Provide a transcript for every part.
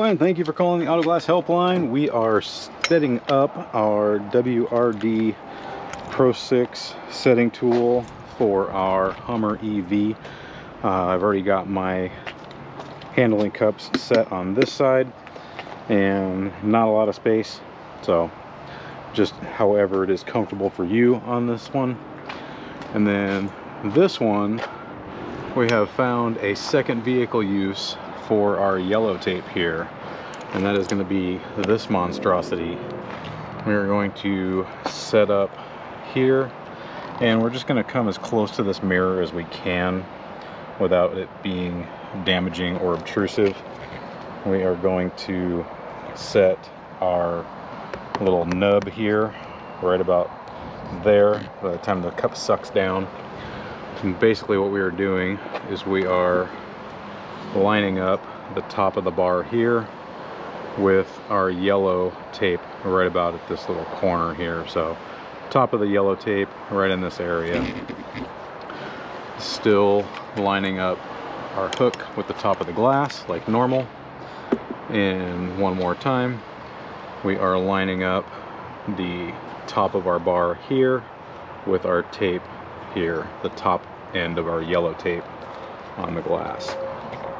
and thank you for calling the Auto Glass Helpline. We are setting up our WRD PRO6 setting tool for our Hummer EV. I've already got my handling cups set on this side and not a lot of space, so just however it is comfortable for you on this one. And then this one, we have found a second vehicle use for our yellow tape here, and that is going to be this monstrosity. We are going to set up here, and we're just going to come as close to this mirror as we can without it being damaging or obtrusive. We are going to set our little nub here right about there by the time the cup sucks down. And basically what we are doing is we are lining up the top of the bar here with our yellow tape right about at this little corner here. So top of the yellow tape right in this area. Still lining up our hook with the top of the glass like normal. And one more time, we are lining up the top of our bar here with our tape here, the top end of our yellow tape on the glass.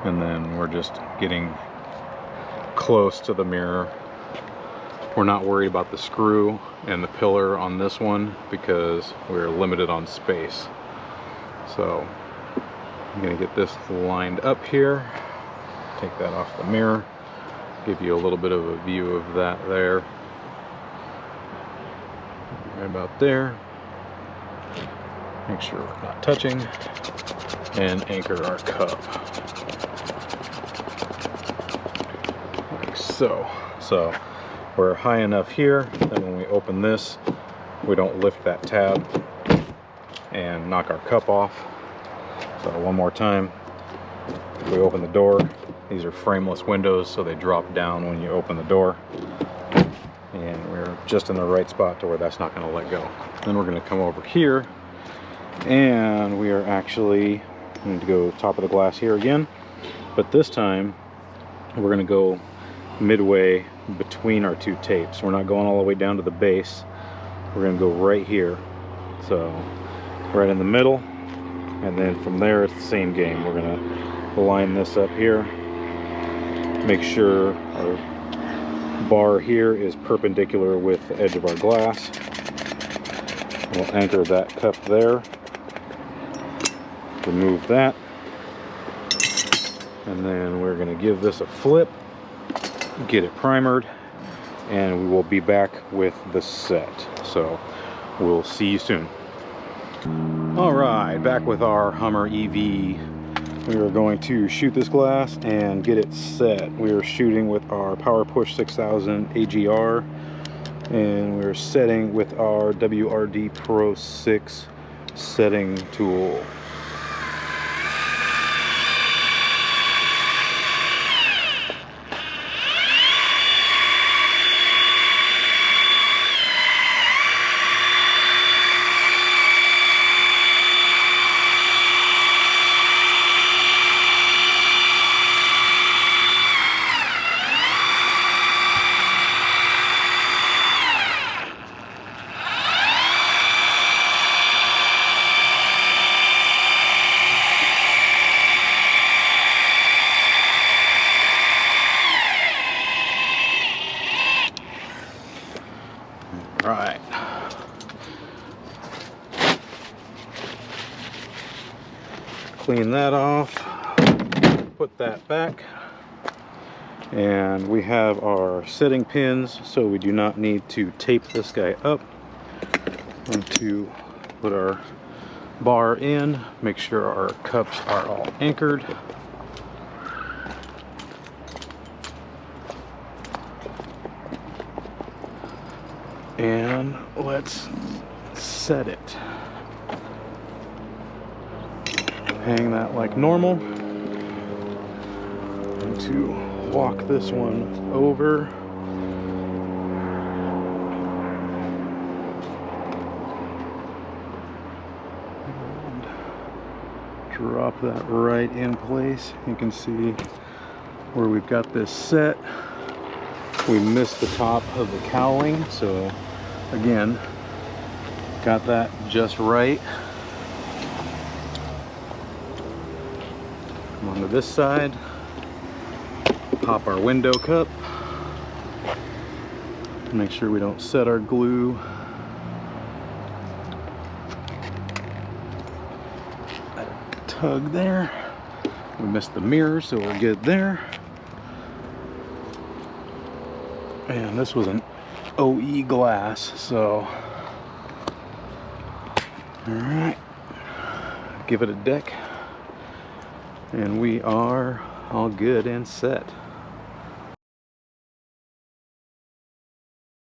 And then we're just getting close to the mirror. We're not worried about the screw and the pillar on this one because we're limited on space. So I'm going to get this lined up here, take that off the mirror, give you a little bit of a view of that there, right about there. Make sure we're not touching, and anchor our cup like so. So we're high enough here that when we open this, we don't lift that tab and knock our cup off. So one more time, we open the door. These are frameless windows, so they drop down when you open the door, and we're just in the right spot to where that's not going to let go. Then we're going to come over here, and we are actually going to go top of the glass here again, but this time we're going to go midway between our two tapes. We're not going all the way down to the base. We're going to go right here, so right in the middle, and then from there it's the same game. We're going to line this up here, make sure our bar here is perpendicular with the edge of our glass. We'll anchor that cup there, remove that, and then we're going to give this a flip, get it primered, and we will be back with the set. So we'll see you soon. All right, back with our Hummer EV. We are going to shoot this glass and get it set. We are shooting with our Power Push 6000 AGR, and we're setting with our WRD PRO6 setting tool. Right. Clean that off, put that back, and we have our setting pins, so we do not need to tape this guy up. I'm going to put our bar in, make sure our cups are all anchored. And let's set it. Hang that like normal. And to walk this one over. And drop that right in place. You can see where we've got this set, we missed the top of the cowling, so again, got that just right. Come onto this side, pop our window cup, make sure we don't set our glue. Tug there. We missed the mirror, so we're good there. And this was an OE glass, so all right, give it a deck, and we are all good and set.